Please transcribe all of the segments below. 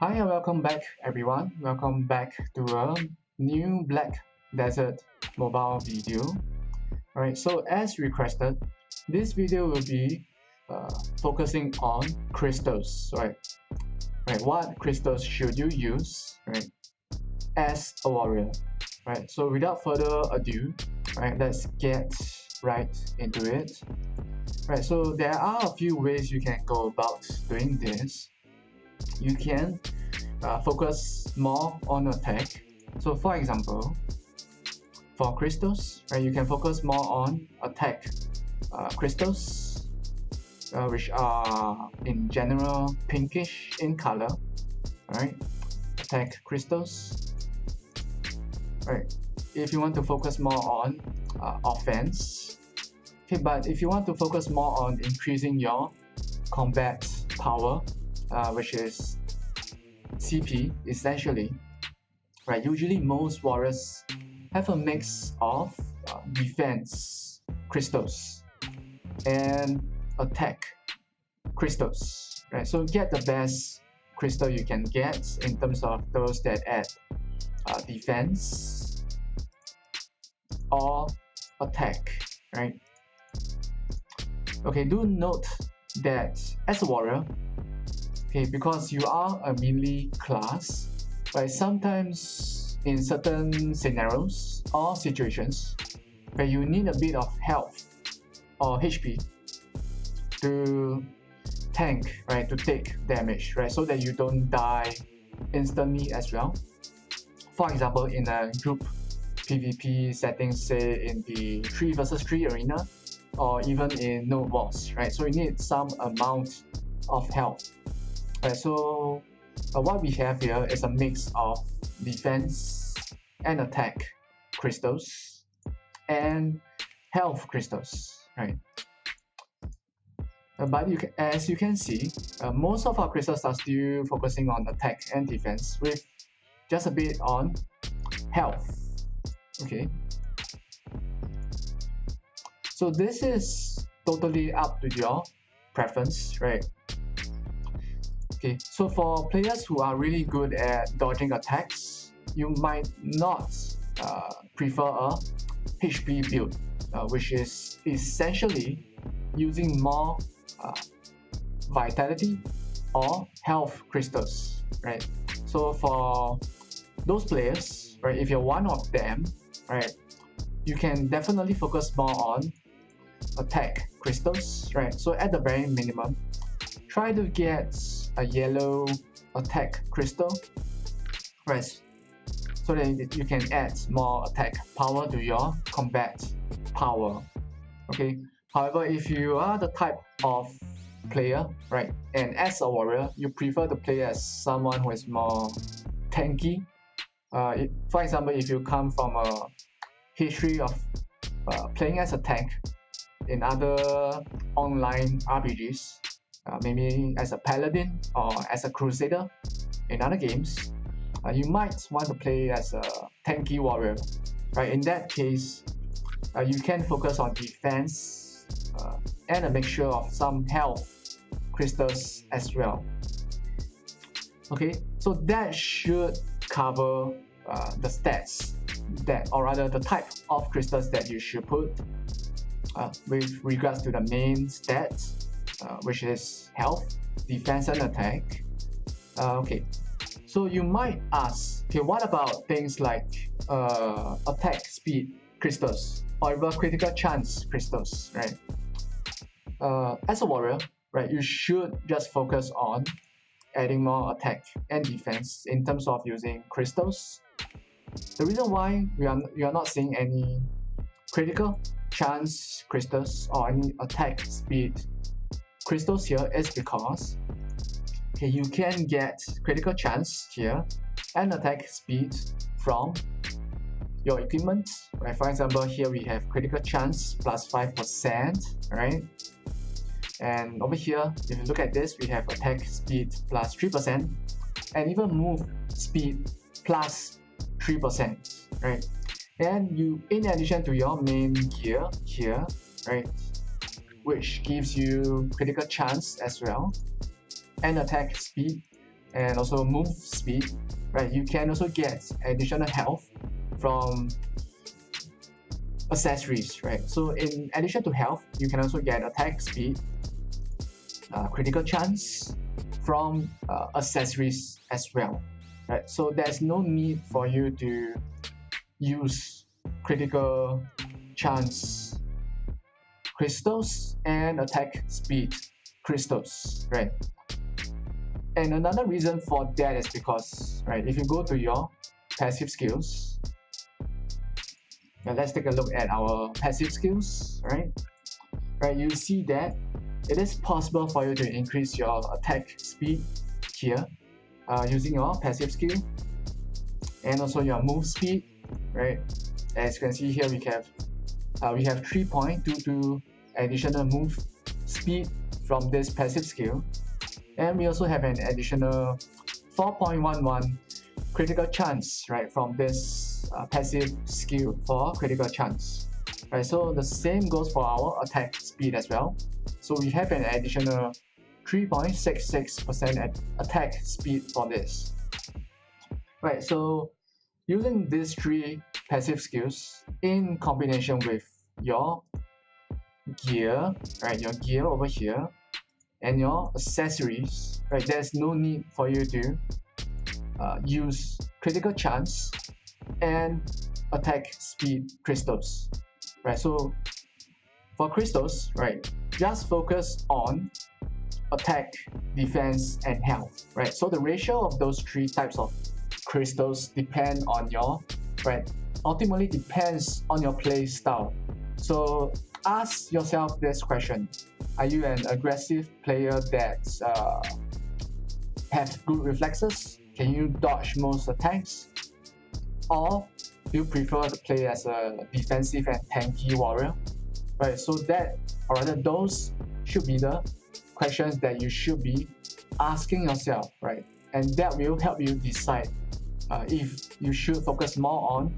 Hi and welcome back everyone. Welcome back to a new Black Desert mobile video. Alright, so as requested, this video will be focusing on crystals, right? Right, what crystals should you use, right, as a warrior, right? So without further ado, right, let's get right into it. Right, so there are a few ways you can go about doing this. You can focus more on attack. So for example, for crystals, right, you can focus more on attack crystals, which are in general pinkish in color, right? Attack crystals, right? If you want to focus more on offense, okay, but if you want to focus more on increasing your combat power, which is CP essentially, right? Usually most warriors have a mix of defense crystals and attack crystals, right? So get the best crystal you can get in terms of those that add defense or attack, right? Okay, do note that as a warrior, okay, because you are a melee class, right, sometimes in certain scenarios or situations where you need a bit of health or HP to tank, right, to take damage, right, so that you don't die instantly as well. For example, in a group PvP setting, say in the 3 versus 3 arena, or even in no boss, right? So you need some amount of health. Right, so what we have here is a mix of defense and attack crystals and health crystals, right? But as you can see, most of our crystals are still focusing on attack and defense with just a bit on health. Okay. So this is totally up to your preference, right? Okay, so for players who are really good at dodging attacks, you might not prefer a HP build, which is essentially using more vitality or health crystals, right? So for those players, right, if you're one of them, right, you can definitely focus more on attack crystals, right? So at the very minimum, try to get a yellow attack crystal, right? So that you can add more attack power to your combat power. Okay. However, if you are the type of player, right, and as a warrior, you prefer to play as someone who is more tanky. For example, if you come from a history of playing as a tank in other online RPGs, maybe as a paladin or as a crusader in other games, you might want to play as a tanky warrior, right? In that case, you can focus on defense and a mixture of some health crystals as well. Okay, so that should cover the stats that, or rather the type of crystals that you should put with regards to the main stats, which is health, defense, and attack. Okay, so you might ask, okay, what about things like attack speed crystals or even critical chance crystals, right? As a warrior, right, you should just focus on adding more attack and defense in terms of using crystals. The reason why we are not seeing any critical chance crystals or any attack speed crystals here is because, okay, you can get critical chance here and attack speed from your equipment, right? For example, here we have critical chance plus 5%, right? And over here, if you look at this, we have attack speed plus 3% and even move speed plus 3%, right? And you, in addition to your main gear here, right, which gives you critical chance as well and attack speed, and also move speed, right? You can also get additional health from accessories, right? So in addition to health, you can also get attack speed, critical chance from accessories as well, right? So there's no need for you to use critical chance crystals and attack speed crystals, right? And another reason for that is because, right, if you go to your passive skills, now let's take a look at our passive skills, right? Right, you see that it is possible for you to increase your attack speed here using your passive skill, and also your move speed, right? As you can see here, we have 3.22 additional move speed from this passive skill, and we also have an additional 4.11 critical chance, right, from this passive skill for critical chance, right? So the same goes for our attack speed as well. So we have an additional 3.66% attack speed for this, right? So using these three passive skills in combination with your gear, right, your gear over here, and your accessories, right, there's no need for you to use critical chance and attack speed crystals, right? So for crystals, right, just focus on attack, defense, and health, right? So the ratio of those three types of crystals depend on your, right, ultimately depends on your play style. So ask yourself this question: are you an aggressive player that have good reflexes? Can you dodge most attacks? Or do you prefer to play as a defensive and tanky warrior? Right, so that, or rather those should be the questions that you should be asking yourself, right? And that will help you decide if you should focus more on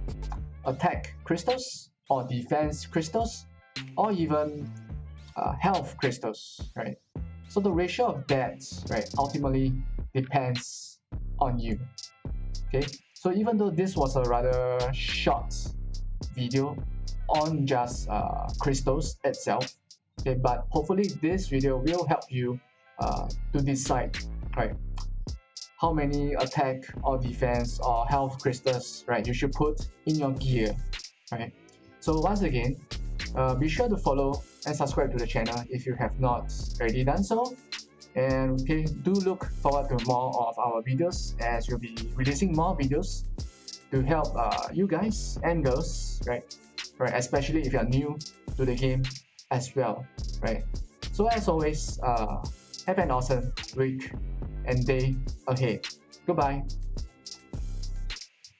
attack crystals or defense crystals, or even health crystals, right? So the ratio of that, right, ultimately depends on you. Okay, so even though this was a rather short video on just crystals itself, okay, but hopefully this video will help you to decide, right, how many attack or defense or health crystals, right, you should put in your gear, right? So once again, be sure to follow and subscribe to the channel if you have not already done so. And okay, do look forward to more of our videos, as we'll be releasing more videos to help you guys and girls, right? Right, especially if you're new to the game as well, right? So as always, have an awesome week and day ahead. Goodbye.